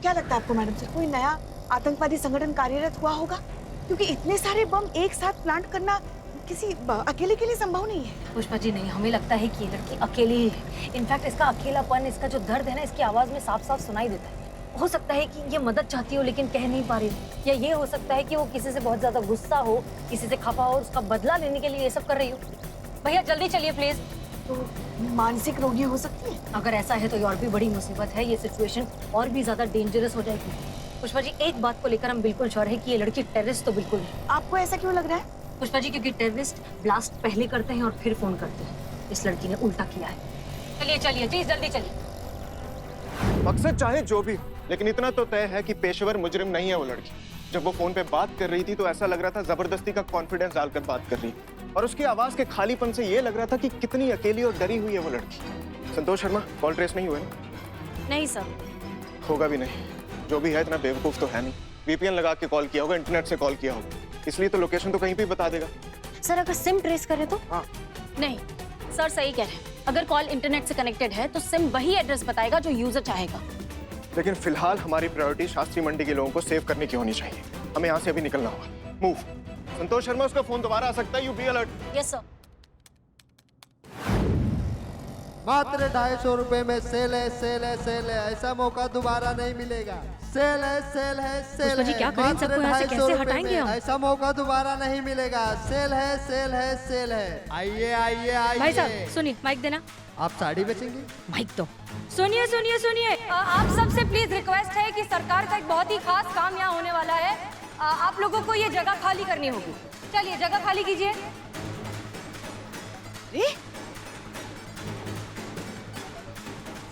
क्या लगता है आपको मैडम सर, कोई नया आतंकवादी संगठन कार्यरत हुआ होगा? क्योंकि इतने सारे बम एक साथ प्लांट करना किसी अकेले के लिए संभव नहीं है। पुष्पा जी नहीं, हमें लगता है कि ये लड़की अकेली ही है। इनफैक्ट इसका अकेलापन, इसका जो दर्द है ना, इसकी आवाज में साफ साफ सुनाई देता है। हो सकता है कि ये मदद चाहती हो लेकिन कह नहीं पा रही हो, या ये हो सकता है कि वो किसी से बहुत ज्यादा गुस्सा हो, किसी से खफा हो और उसका बदला लेने के लिए ये सब कर रही हो। भैया जल्दी चलिए प्लीज। तो मानसिक रोगी हो सकती है। अगर ऐसा है तो ये और भी बड़ी मुसीबत है, ये सिचुएशन और भी ज्यादा डेंजरस हो जाएगी। पुष्पा जी एक बात को लेकर हम बिल्कुल श्योर है कि ये लड़की टेररिस्ट तो बिल्कुल नहीं। आपको ऐसा क्यों लग रहा है? पुष्पा जी क्योंकि टेररिस्ट ब्लास्ट पहले करते हैं और फिर फोन करते हैं। इस लड़की ने उल्टा किया है। चलिए चलिए प्लीज जल्दी चलिए। मकसद चाहे जो भी, लेकिन इतना तो तय है कि पेशेवर मुजरिम नहीं है वो लड़की। जब वो फोन पे बात कर रही थी तो ऐसा लग रहा था जबरदस्ती का कॉन्फिडेंस डालकर बात कर रही, और उसकी आवाज के खालीपन से ये लग रहा था कि कितनी अकेली और डरी हुई है वो लड़की। संतोष शर्मा, कॉल ट्रेस नहीं हुए ना? नहीं सर। होगा भी नहीं, जो भी है इतना बेवकूफ तो है नहीं। वीपीएन लगा के कॉल किया होगा, इंटरनेट से कॉल किया होगा, इसलिए तो लोकेशन तो कहीं भी बता देगा। सर अगर सिम ट्रेस करे तो? हाँ नहीं सर, सही कह रहे हैं। अगर कॉल इंटरनेट से कनेक्टेड है तो सिम वही एड्रेस बताएगा जो यूजर चाहेगा। लेकिन फिलहाल हमारी प्रायोरिटी शास्त्री मंडी के लोगों को सेव करने की होनी चाहिए। हमें यहाँ से अभी निकलना होगा। मूव। संतोष शर्मा, उसका फोन दोबारा आ सकता है, you be alert. Yes sir. मात्र 250 रुपए में सेल है, सेल है, सेल है। ऐसा मौका दोबारा नहीं मिलेगा। सेल है, सेल है, सेल पुष्पा जी है। क्या करें, मात्र सबको यहाँ से 250 कैसे रुपए हटाएंगे में हम? ऐसा मौका दोबारा नहीं मिलेगा। सेल है, सेल है, सेल है। आइए आइए आइए। भाई साहब सुनिए, माइक देना। आप साड़ी बेचेंगी? माइक दो। सुनिए सुनिए सुनिए, आप सबसे प्लीज रिक्वेस्ट है कि सरकार का एक बहुत ही खास काम यहाँ होने वाला है। आप लोगों को ये जगह खाली करनी होगी। चलिए जगह खाली कीजिए।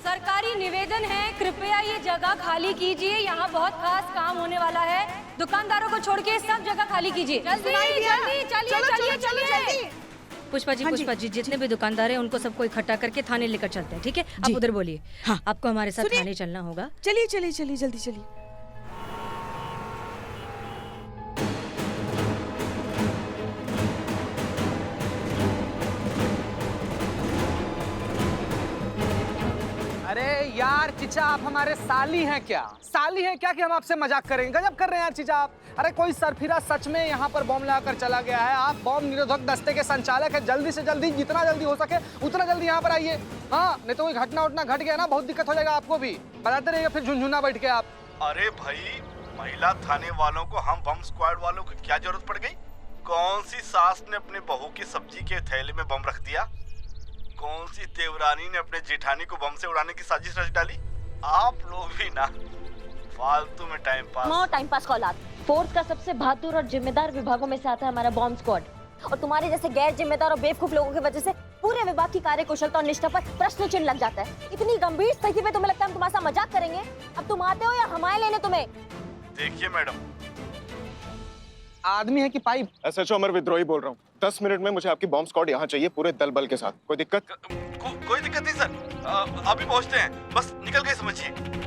सरकारी निवेदन है, कृपया ये जगह खाली कीजिए। यहाँ बहुत खास काम होने वाला है। दुकानदारों को छोड़ के सब जगह खाली कीजिए। जल्दी जल्दी चलिए चलिए चलिए। पुष्पा जी, हाँ पुष्पा जी, जितने भी दुकानदार हैं उनको सबको इकट्ठा करके थाने लेकर चलते हैं, ठीक है? आप उधर बोलिए। हाँ। आपको हमारे साथ सुनिए। थाने चलना होगा। चलिए चलिए चलिए, जल्दी चलिए। अरे यार चिचा, आप हमारे साली हैं क्या? साली हैं क्या कि हम आपसे मजाक करेंगे? गजब कर रहे हैं यार चिचा आप। अरे कोई सरफिरा सच में यहाँ पर बम लगाकर चला गया है। आप बम निरोधक दस्ते के संचालक हैं। जल्दी से जल्दी, जितना जल्दी हो सके उतना जल्दी यहाँ पर आइए। हाँ, नहीं तो कोई घटना उठना घट गया ना, बहुत दिक्कत हो जाएगा आपको भी। बताते रहिए फिर झुनझुना बैठ के आप। अरे भाई, महिला थाने वालों को हम बम स्क्वाड वालों की क्या जरूरत पड़ गई? कौन सी सास ने अपने बहू की सब्जी के थैले में बम रख दिया? कौन सी देवरानी ने अपने जेठानी को बम से उड़ाने की साजिश रच डाली? आप लोग भी ना फालतू में time pass. No time pass call आत। फोर्स का सबसे बहादुर और जिम्मेदार विभागों में से आता है हमारा बॉम्ब स्क्वाड, और तुम्हारे जैसे गैर जिम्मेदार और बेवकूफ लोगों की वजह से पूरे विभाग की कार्यकुशलता और निष्ठा पर प्रश्न चिन्ह लग जाता है। इतनी गंभीर स्थिति में तुम्हें लगता है हम तुम्हारे साथ मजाक करेंगे? अब तुम आते हो या हमारे लेने तुम्हें? देखिए मैडम, आदमी है कि पाइप? एसएचओ अमर विद्रोही बोल रहा हूँ। 10 मिनट में मुझे आपकी बॉम्ब स्क्वाड यहाँ चाहिए, पूरे दल बल के साथ। कोई दिक्कत? कोई दिक्कत नहीं सर, अभी पहुंचते हैं, बस निकल गए समझिए।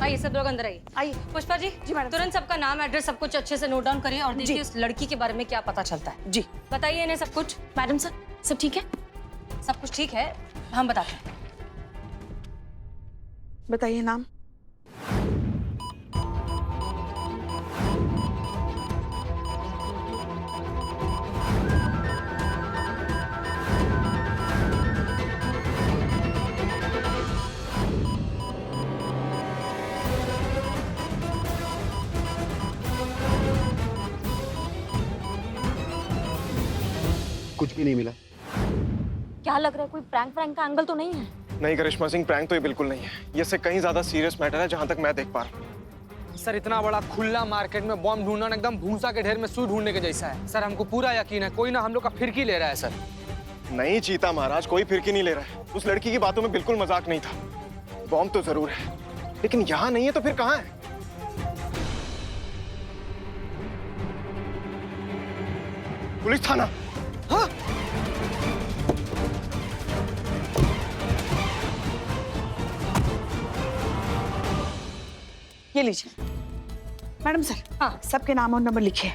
आइए सब लोग अंदर आइए। आइए। पुष्पा जी, जी मैडम। तुरंत सबका नाम, एड्रेस सब कुछ अच्छे से नोट डाउन करिए और देखिए जी। उस लड़की के बारे में क्या पता चलता है। जी बताइए इन्हें सब कुछ। मैडम सर, सब ठीक है? सब कुछ ठीक है, हम बताते हैं। बताइए नाम। कुछ भी नहीं मिला। क्या लग रहा है, कोई प्रैंक का एंगल तो नहीं है? नहीं करिश्मा सिंह, प्रैंक तो ये बिल्कुल नहीं है। ये इससे कहीं ज्यादा सीरियस मैटर है जहाँ तक मैं देख पा रहा हूँ। सर इतना बड़ा खुला मार्केट में बम ढूंढना एकदम भूसा के ढेर में सुई ढूंढने के जैसा है। सर हमको पूरा यकीन है कोई ना हम लोग का फिरकी ले रहा है। सर नहीं चीता महाराज, कोई फिरकी नहीं ले रहा है। उस लड़की की बातों में बिल्कुल मजाक नहीं था। बॉम्ब तो जरूर है, लेकिन यहाँ नहीं है तो फिर कहाँ है? पुलिस थाना। हाँ? ये लीजिए मैडम सर। हाँ, सबके नाम और नंबर लिखिए।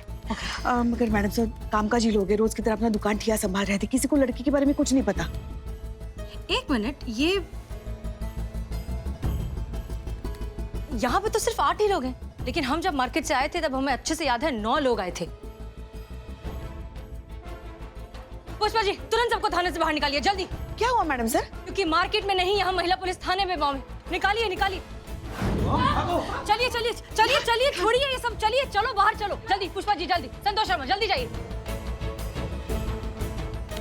मगर मैडम सर कामकाजी लोग हैं, रोज की तरह अपना दुकान ठिया संभाल रहे थे, किसी को लड़की के बारे में कुछ नहीं पता। एक मिनट, ये यहाँ पे तो सिर्फ 8 ही लोग हैं, लेकिन हम जब मार्केट से आए थे तब हमें अच्छे से याद है 9 लोग आए थे। पुष्पा जी तुरंत सबको थाने से बाहर निकालिए, जल्दी। क्या हुआ मैडम सर? क्योंकि मार्केट में नहीं, यहाँ महिला पुलिस थाने में बम है। निकालिए निकालिए। चलिए चलिए चलिए चलिए, छोड़िए ये सब, चलिए चलो बाहर चलो, जल्दी। पुष्पा जी जल्दी, संतोष शर्मा जल्दी जाइए।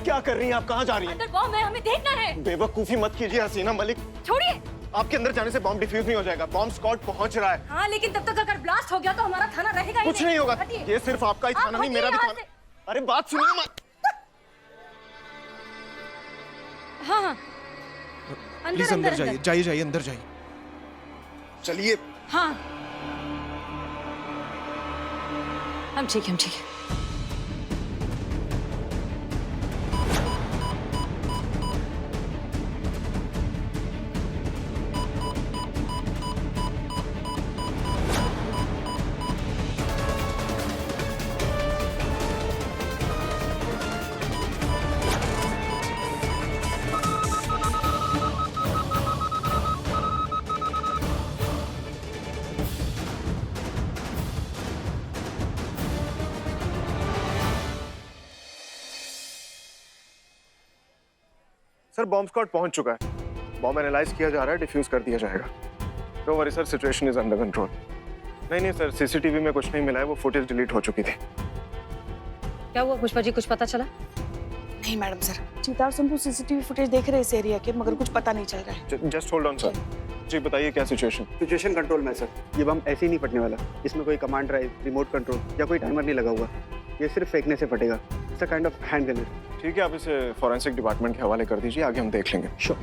क्या कर रही हैं आप? कहाँ जा रही हैं? अंदर बम है, हमें देखना है। बेवकूफी मत कीजिए हसीना मलिक। छोड़िए। आपके अंदर जाने से बॉम्ब डिफ्यूज नहीं हो जाएगा। बॉम्ब स्क्वाड पहुंच रहा है। हाँ लेकिन तब तक अगर ब्लास्ट हो गया तो हमारा थाना रहेगा ही कुछ नहीं होगा। हटिए। ये सिर्फ आपका ही थाना नहीं, मेरा भी थाना। अरे बात सुनिए मत। हाँ हाँ प्लीज अंदर जाइए, जाइए जाइए अंदर जाइए। चलिए। हाँ हम ठीक है, हम ठीक है। सर बॉम्ब स्क्वाड पहुंच चुका है। बॉम्ब एनालाइज किया जा रहा है, डिफ्यूज कर दिया जाएगा। Don't worry sir, situation is under control. नहीं सर, सीसीटीवी में कुछ नहीं मिला है, वो फुटेज डिलीट हो चुकी थी। क्या हुआ पुष्पा जी, कुछ पता चला? नहीं मैडम सर, चीता और संपू सीसीटीवी फुटेज देख रहे इस एरिया के, मगर कुछ पता नहीं चल रहा है। Just hold on sir. जी बताइए क्या सिचुएशन? सिचुएशन कंट्रोल में सर। ये बम ऐसे ही नहीं फटने वाला। इसमें कोई कमांड ड्राइव, रिमोट कंट्रोल या कोई टाइमर नहीं लगा हुआ। ये सिर्फ फेंकने से फटेगा। It's a kind of hand grenade. ठीक है, आप इसे फॉरेंसिक डिपार्टमेंट के हवाले कर दीजिए, आगे हम देख लेंगे। Sure.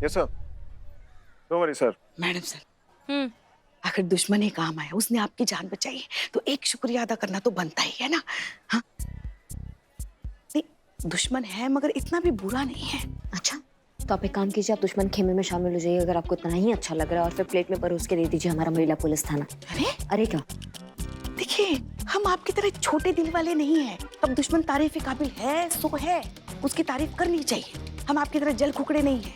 Yes sir. Don't worry sir. Madam sir, अगर दुश्मन ही काम आया, उसने आपकी जान बचाई है, तो एक शुक्रिया अदा करना तो बनता ही है ना। हाँ नहीं, दुश्मन है मगर इतना भी बुरा नहीं है। अच्छा तो आप एक काम कीजिए, आप दुश्मन खेमे में शामिल हो जाइए अगर आपको इतना ही अच्छा लग रहा है, और फिर प्लेट में परोस के दे दीजिए हमारा महिला पुलिस थाना। अरे क्या? देखिए, हम आपकी तरह छोटे दिल वाले नहीं हैं। अब दुश्मन तारीफ के काबिल है सो है, उसकी तारीफ करनी चाहिए। हम आपकी तरह जल कुकड़े नहीं हैं।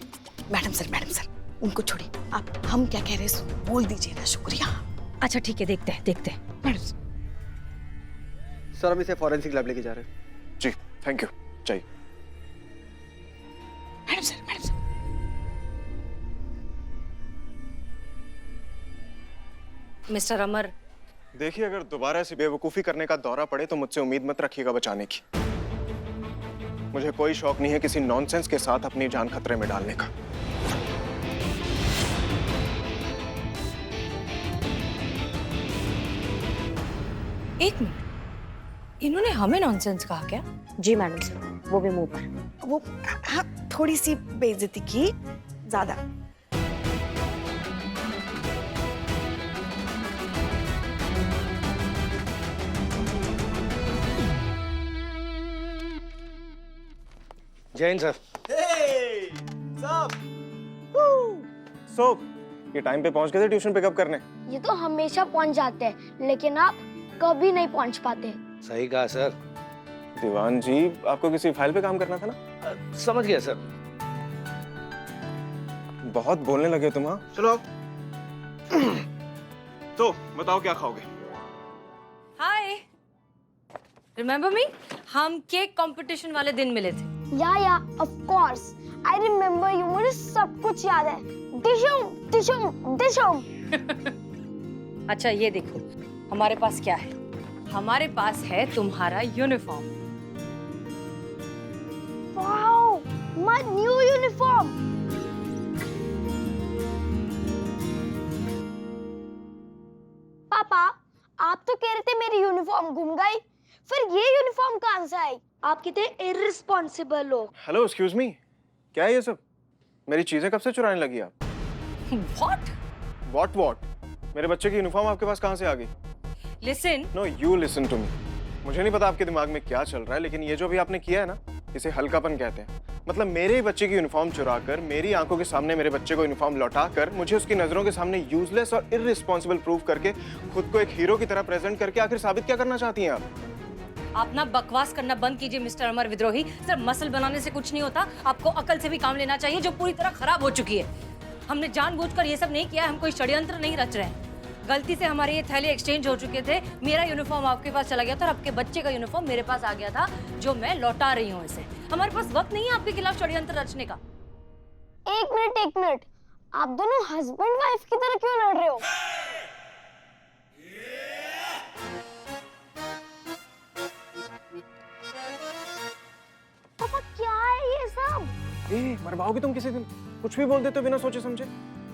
मैडम सर उनको छोड़िए, आप हम क्या कह रहे हैं बोल दीजिए ना। शुक्रिया। अच्छा ठीक है, देखते हैं। मैडम सर हम इसे फॉरेंसिक लैब लेके जा रहे हैं। जी थैंक यू। चाहिए मैडम सर मिस्टर अमर, देखिए, अगर दोबारा ऐसी बेवकूफ़ी करने का दौरा पड़े तो मुझसे उम्मीद मत रखिएगा बचाने की। मुझे कोई शौक नहीं है किसी नॉनसेंस के साथ अपनी जान खतरे में डालने का। एक मिनट, इन्होंने हमें नॉनसेंस कहा क्या? जी मैडम सर, वो भी मुंह पर। वो हाँ, थोड़ी सी बेइज्जती की, ज्यादा। जैन सर। सो ये टाइम पे पहुंच गए थे ट्यूशन पिकअप करने? ये तो हमेशा पहुंच जाते हैं, लेकिन आप कभी नहीं पहुंच पाते। सही कहा सर। दीवान जी, आपको किसी फाइल पे काम करना था ना? समझ गया सर। बहुत बोलने लगे तुम। हाँ चलो आओ। तो बताओ क्या खाओगे? हाय, रिमेम्बर मी? हम केक कंपटीशन वाले दिन मिले थे। या of course I remember you. मुझे सब कुछ याद है। डिशुम। अच्छा ये देखो, हमारे पास क्या है? हमारे पास है तुम्हारा uniform. Wow, my new uniform. पापा, आप तो कह रहे थे मेरी यूनिफॉर्म गुम गई, फिर ये यूनिफॉर्म कहां से आई? आप कितने इररिस्पॉन्सिबल हो। हेलो एक्सक्यूज मी, क्या है ये सब? मेरी चीजें कब से चुराने लगी आप? व्हाट? मेरे बच्चे की यूनिफॉर्म आपके पास कहां से आ गई? Listen. No, you listen to me. मुझे नहीं पता आपके दिमाग में क्या चल रहा है, लेकिन ये जो भी आपने किया है ना, इसे हल्कापन कहते हैं। मतलब मेरे ही बच्चे की यूनिफॉर्म चुराकर, मेरी आंखों के सामने मेरे बच्चे को यूनिफॉर्म लौटाकर, मुझे उसकी नजरों के सामने यूजलेस और इररिस्पॉन्सिबल प्रूव करके, खुद को एक हीरो की तरह प्रेजेंट करके आखिर साबित क्या करना चाहती हैं आप? आप ना बकवास करना बंद कीजिए मिस्टर अमर विद्रोही। सिर्फ मसल बनाने से कुछ नहीं होता, आपको अकल से भी काम लेना चाहिए जो पूरी तरह खराब हो चुकी है। हमने जानबूझकर ये सब नहीं किया, हम कोई षड्यंत्र नहीं रच रहे हैं। गलती से हमारे ये थैले एक्सचेंज हो चुके थे, मेरा यूनिफॉर्म आपके पास चला गया था और आपके बच्चे का यूनिफॉर्म मेरे पास आ गया था, जो मैं लौटा रही हूँ इसे। हमारे पास वक्त नहीं है आपके खिलाफ षड्यंत्र रचने का। एक मिनट, आप दोनों हस्बैंड वाइफ की तरह क्यों लड़ रहे हो? पापा क्या है ये सब? मरवाओगी तुम किसी दिन, कुछ भी बोल देते हो बिना सोचे समझे।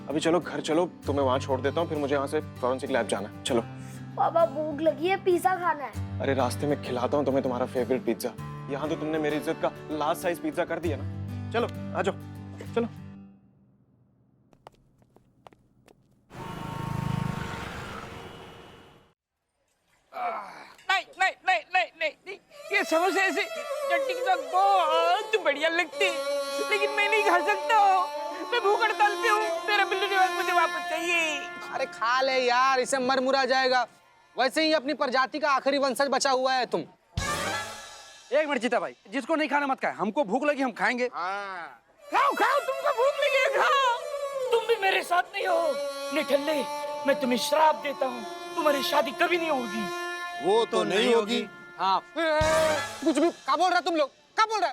अभी चलो घर चलो, तुम्हें वहां छोड़ देता हूँ, फिर मुझे यहाँ से फॉरेंसिक लैब जाना है। चलो। पापा भूख लगी है, पिज्जा खाना है। अरे रास्ते में खिलाता हूँ तुम्हें तुम्हारा फेवरेट पिज्जा। यहाँ तो तुमने मेरी इज्जत का लास्ट साइज पिज्जा कर दिया ना। चलो आ जाओ, चलो। नहीं, ये समोसे ऐसे चटनी के साथ बहुत बढ़िया लगते हैं, लेकिन मैं नहीं खा सकता हूँ। मैं भूख हड़ताल पे हूँ, मेरा बिल्लू निवास मुझे वापस चाहिए। अरे खा ले यार, इसे मर मुरा जाएगा। वैसे ही अपनी प्रजाति का आखिरी वंशज बचा हुआ है तुम। एक मिनट जीता भाई, जिसको नहीं खाना मत खाए, हमको भूख लगी हम खाएंगे। खाओ तुमको भूख लगी है, खाओ। तुम भी मेरे साथ नहीं हो निठल्ले, मैं तुम्हें श्राप देता हूँ, तुम्हारी शादी कभी नहीं होगी। वो तो नहीं होगी। हाँ कुछ भी क्या बोल रहे तुम लोग, क्या बोल रहे?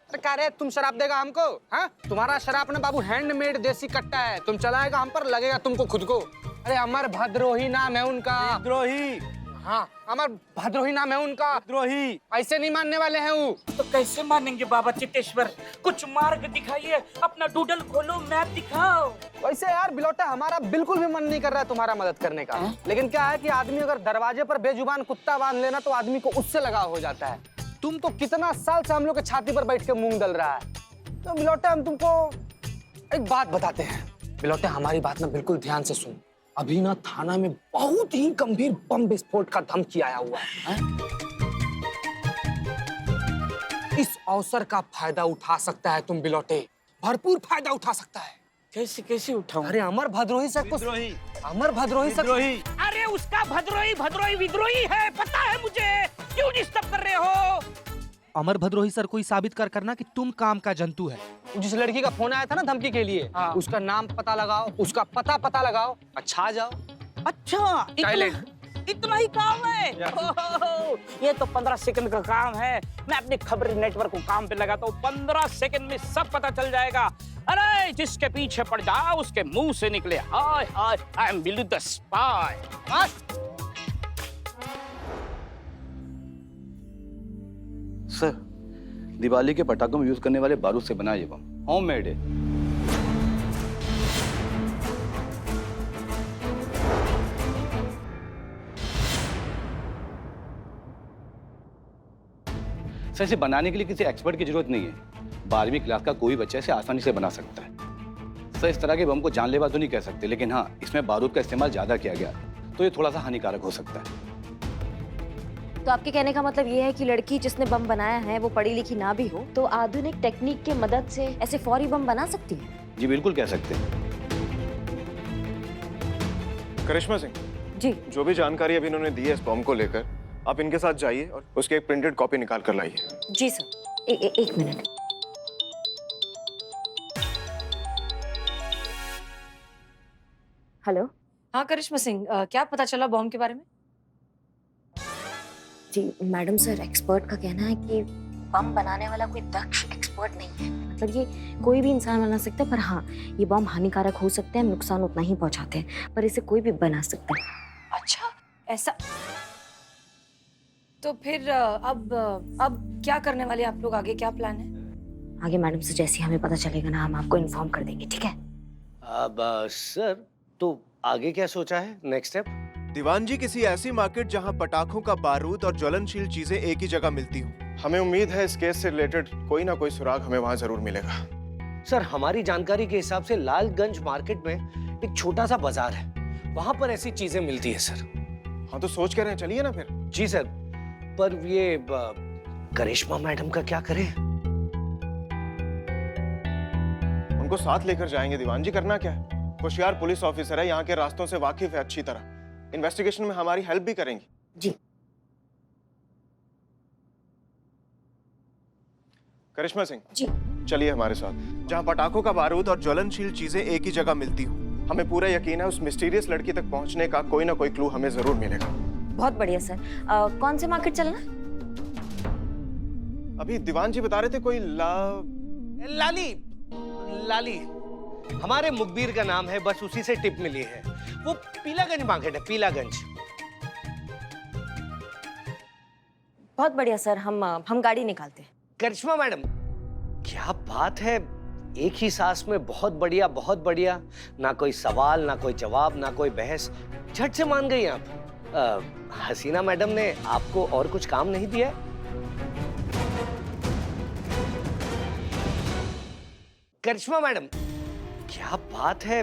अरे कह रहे तुम शराब देगा हमको? हाँ तुम्हारा शराब ना बाबू हैंडमेड देसी कट्टा है, तुम चलाएगा हम पर, लगेगा तुमको खुद को। अरे अमर भद्रोही नाम है उनका। द्रोही? हाँ अमर भद्रोही नाम है उनका। द्रोही? ऐसे नहीं मानने वाले हैं वो। तो कैसे मानेंगे बाबा चित्तेश्वर? कुछ मार्ग दिखाइए, अपना डूडल खोलो, मैप दिखाओ। वैसे यार बिलोटा, हमारा बिल्कुल भी मन नहीं कर रहा है तुम्हारा मदद करने का। लेकिन क्या है कि आदमी अगर दरवाजे पर बेजुबान कुत्ता बांध लेना तो आदमी को उससे लगाव हो जाता है। तुम तो कितना साल से हम लोग के छाती पर बैठ के मूंग दल रहा है। तो बिलोटा हम तुमको एक बात बताते हैं। बिलोटा हमारी बात ना बिल्कुल ध्यान से सुन। अभी ना थाना में बहुत ही गंभीर बम विस्फोट का धमकी आया हुआ है। इस अवसर का फायदा उठा सकता है तुम बिलोटे, भरपूर फायदा उठा सकता है। कैसे उठाऊं? अरे अमर भद्रोही से कुछ, अमर भद्रोही से अरे उसका भद्रोही विद्रोही है, पता है मुझे। क्यों डिस्टर्ब कर रहे हो? अमर भद्रोही सर को ही साबित कर करना कि तुम काम का जंतु है। जिस लड़की का फोन आया था ना धमकी के लिए, उसका नाम पता लगाओ, उसका पता लगाओ, अच्छा आ जाओ। अच्छा इतना ही काम है? ये तो 15 सेकंड का काम है। मैं अपने खबरी नेटवर्क को काम पे लगाता हूँ, 15 सेकंड में सब पता चल जाएगा। अरे जिसके पीछे पड़ जाओ उसके मुंह से निकले hi hi, I am Billu the spy. Sir, Diwali के पटाखों में यूज करने वाले बारूद से बना ये बम होममेड है। सर इसे बनाने के लिए किसी एक्सपर्ट की जरूरत नहीं है। 12वीं क्लास का कोई बच्चा इसे आसानी से बना सकता है। सर इस तरह के बम को जानलेवा तो नहीं कह सकते, लेकिन हाँ इसमें बारूद का इस्तेमाल ज्यादा किया गया तो ये थोड़ा सा हानिकारक हो सकता है। तो आपके कहने का मतलब ये है कि लड़की जिसने बम बनाया है वो पढ़ी लिखी ना भी हो तो आधुनिक टेक्निक के मदद से ऐसे फौरी बम बना सकती है? जी बिल्कुल कह सकते हैं। करिश्मा सिंह जी, जो भी जानकारी अभी इन्होंने दी है इस बम को लेकर, आप इनके साथ जाइए और उसकी एक प्रिंटेड कॉपी निकाल कर लाइए। जी सर। एक मिनट। हेलो। हाँ करिश्मा सिंह, क्या पता चला बॉम्ब के बारे में? जी मैडम सर, एक्सपर्ट का कहना है कि बम बनाने वाला कोई दक्ष एक्सपर्ट नहीं है। मतलब ये कोई भी इंसान बना सकता है, पर हाँ ये बम हानिकारक हो सकते हैं, नुकसान उतना ही पहुंचाते हैं, पर इसे कोई भी बना सकता है। अच्छा ऐसा? तो फिर अब क्या करने वाले आप लोग? आगे क्या प्लान है? आगे मैडम से जैसे हमें पता चलेगा ना, हम आपको इन्फॉर्म कर देंगे, ठीक है? अब सर तो आगे क्या सोचा है, नेक्स्ट स्टेप? दीवान जी, किसी ऐसी मार्केट जहां पटाखों का बारूद और ज्वलनशील चीजें एक ही जगह मिलती हो। हमें उम्मीद है इस केस से रिलेटेड कोई ना कोई सुराग हमें वहां जरूर मिलेगा। सर हमारी जानकारी के हिसाब से लालगंज मार्केट में एक छोटा सा बाजार है, वहां पर ऐसी चीजें मिलती है सर। हाँ तो सोच कर रहे हैं, चलिए ना फिर। जी सर, पर ये करिश्मा मैडम का क्या करें? हमको साथ लेकर जाएंगे दीवान जी, करना क्या है? होशियार पुलिस ऑफिसर है, यहाँ के रास्तों से वाकिफ है अच्छी तरह, इन्वेस्टिगेशन में हमारी हेल्प भी करेंगी। जी। करिश्मा सिंह जी। चलिए हमारे साथ, जहाँ पटाखों का बारूद और ज्वलनशील चीजें एक ही जगह मिलती हो। हमें पूरा यकीन है उस मिस्टीरियस लड़की तक पहुंचने का कोई ना कोई क्लू हमें जरूर मिलेगा। बहुत बढ़िया सर। कौन से मार्केट चलना? अभी दीवान जी बता रहे थे कोई लाली लाली हमारे मुखबिर का नाम है, बस उसी से टिप मिली है। वो पीलागंज मार्केट है, पीलागंज। बहुत बढ़िया सर, हम गाड़ी निकालते हैं। करिश्मा मैडम, क्या बात है, एक ही सांस में बहुत बढ़िया बहुत बढ़िया। ना कोई सवाल, ना कोई जवाब, ना कोई बहस, झट से मान गई आप। हसीना मैडम ने आपको और कुछ काम नहीं दिया? करिश्मा मैडम, क्या बात है,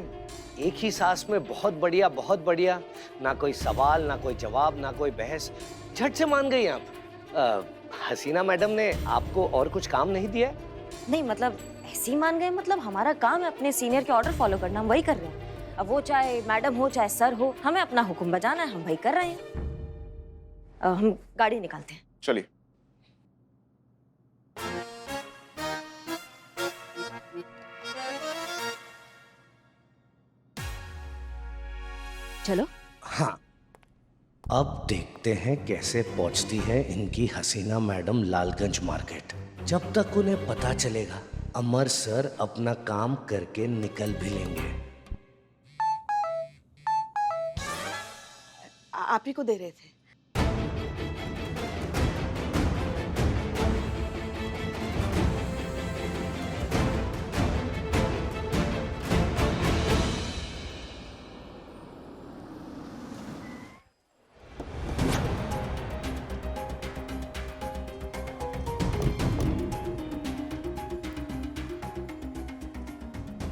एक ही सांस में बहुत बढ़िया बहुत बढ़िया। ना कोई सवाल, ना कोई जवाब, ना कोई बहस, झट से मान गई आप। हसीना मैडम ने आपको और कुछ काम नहीं दिया? नहीं मतलब ऐसे ही मान गए, मतलब हमारा काम है अपने सीनियर के ऑर्डर फॉलो करना, हम वही कर रहे हैं। अब वो चाहे मैडम हो चाहे सर हो, हमें अपना हुक्म बजाना है, हम वही कर रहे हैं। हम गाड़ी निकालते हैं। चलिए। चलो। हाँ, अब देखते हैं कैसे पहुंचती है इनकी हसीना मैडम लालगंज मार्केट। जब तक उन्हें पता चलेगा, अमर सर अपना काम करके निकल भी लेंगे। आप ही को दे रहे थे।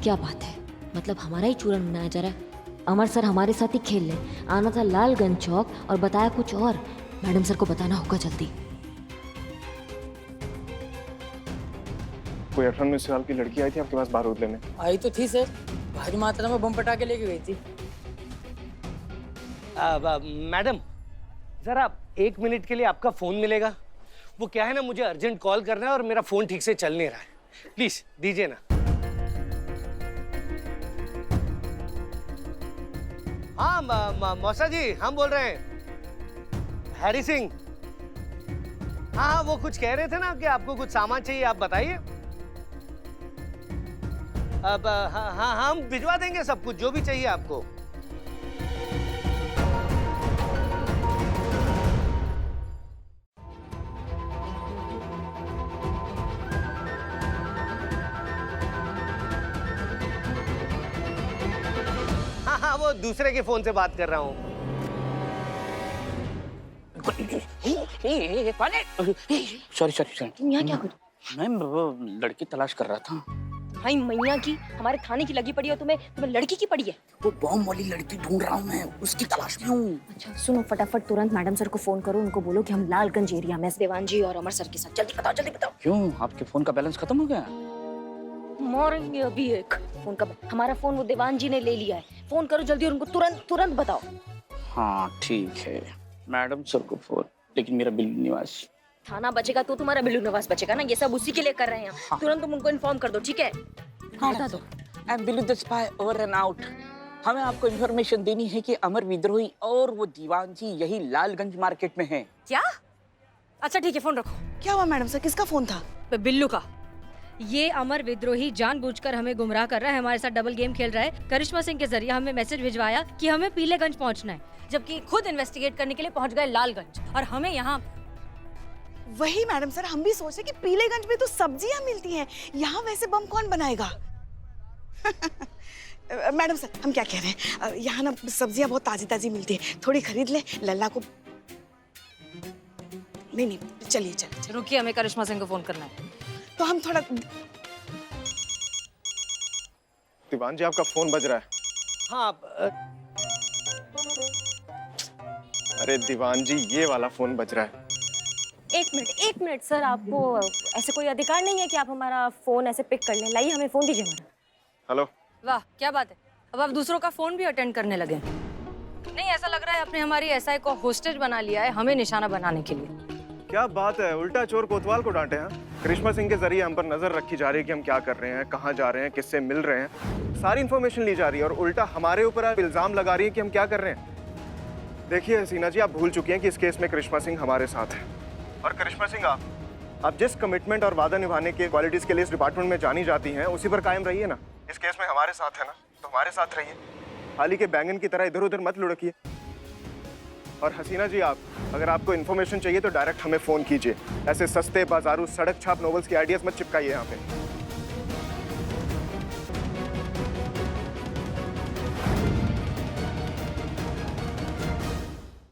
क्या बात है, मतलब हमारा ही चूरन बनाया जा रहा है। अमर सर हमारे साथ ही खेल ले, आना था लालगंज चौक और बताया कुछ और। मैडम सर को बताना होगा जल्दी। कोई 18 साल की लड़की आई थी आपके पास बारूद लेने? आई तो थी सर, भारी मात्रा में बम पटाके लेके गई थी। मैडम, जरा 1 मिनट के लिए आपका फोन मिलेगा? वो क्या है ना, मुझे अर्जेंट कॉल करना है और मेरा फोन ठीक से चल नहीं रहा है। प्लीज दीजिए ना। हाँ मौसा जी, हम बोल रहे हैं, हैरी सिंह। हाँ, वो कुछ कह रहे थे ना कि आपको कुछ सामान चाहिए, आप बताइए। अब हाँ, हम भिजवा देंगे सब कुछ, जो भी चाहिए आपको। हाँ, वो दूसरे के फोन से बात कर रहा हूँ। सॉरी। तुम यहाँ क्या कर? मैं वो लड़की तलाश कर रहा था। भाई मैया की, हमारे थाने की लगी पड़ी है, तुम्हें लड़की की पड़ी है? वो बॉम्ब वाली लड़की ढूंढ रहा हूँ मैं, उसकी तलाश में हूँ। अच्छा सुनो, फटाफट तुरंत मैडम सर को फोन करो, उनको बोलो कि हम लालगंज एरिया में देवान जी और अमर सर के साथ। जल्दी बताओ, जल्दी बताओ। क्यों, आपके फोन का बैलेंस खत्म हो गया? मारेंगे अभी एक फोन का। हमारा फोन वो देवान जी ने ले लिया है, फोन करो जल्दी और उनको तुरंत बताओ। हाँ ठीक है, मैडम सर को फोन, लेकिन मेरा बिल्लू निवास। थाना बचेगा तो तुम्हारा बिल्लू निवास बचेगा ना, ये सब उसी के लिए कर रहे हैं। हाँ। तुरंत तुम उनको इन्फॉर्म कर दो, ठीक है? हाँ, बता दो। आई am Billu the spy, over and out. हमें आपको इन्फॉर्मेशन देनी है कि अमर विद्रोही और वो दीवान जी यही लालगंज मार्केट में हैं। क्या? अच्छा ठीक है, फोन रखो। क्या हुआ मैडम सर, किसका फोन था? बिल्लू का। ये अमर विद्रोही जानबूझकर हमें गुमराह कर रहा है, हमारे साथ डबल गेम खेल रहा है। करिश्मा सिंह के जरिए हमें मैसेज भिजवाया कि हमें पीलेगंज पहुंचना है, जबकि खुद इन्वेस्टिगेट करने के लिए पहुंच गए लालगंज, और हमें यहाँ। वही मैडम सर, हम भी सोच रहे कि पीलेगंज में तो सब्जियां मिलती हैं, यहाँ वैसे बम कौन बनाएगा? मैडम सर, हम क्या कह रहे हैं, यहाँ ना सब्जियां बहुत ताजी ताजी मिलती है, थोड़ी खरीद ले लल्ला को। नहीं, चलिए। रुकिए, हमें करिश्मा सिंह को फोन करना है। तो हम थोड़ा। दीवान जी, आपका फोन बज रहा है। हाँ। अरे दीवान जी, ये वाला फोन बज रहा है। एक मिनट सर, आपको ऐसे कोई अधिकार नहीं है कि आप हमारा फोन ऐसे पिक कर लें। लाइए, हमें फोन दीजिए हमारा। हेलो। वाह क्या बात है, अब आप दूसरों का फोन भी अटेंड करने लगे हैं। नहीं, ऐसा लग रहा है आपने हमारी एसआई को होस्टेज बना लिया है हमें निशाना बनाने के लिए। क्या बात है, उल्टा चोर कोतवाल को डांटे हैं। करिश्मा सिंह के जरिए हम पर नजर रखी जा रही है कि हम क्या कर रहे हैं, कहाँ जा रहे हैं, किससे मिल रहे हैं। सारी इन्फॉर्मेशन ली जा रही है और उल्टा हमारे ऊपर आप इल्जाम लगा रही है कि हम क्या कर रहे हैं। देखिए हसीना जी, आप भूल चुकी हैं कि इस केस में करिश्मा सिंह हमारे साथ है। और करिश्मा सिंह, आप जिस कमिटमेंट और वादा निभाने के क्वालिटीज के लिए इस डिपार्टमेंट में जानी जाती हैं, उसी पर कायम रहिए ना। इस केस में हमारे साथ है ना, तो हमारे साथ रहिए। हाली के बैंगन की तरह इधर उधर मत लुढ़किए। और हसीना जी, आप अगर आपको इन्फॉर्मेशन चाहिए तो डायरेक्ट हमें फ़ोन कीजिए। ऐसे सस्ते बाजारू सड़क छाप नॉवेल्स की आइडियाज़ मत चिपकाइए यहाँ पे।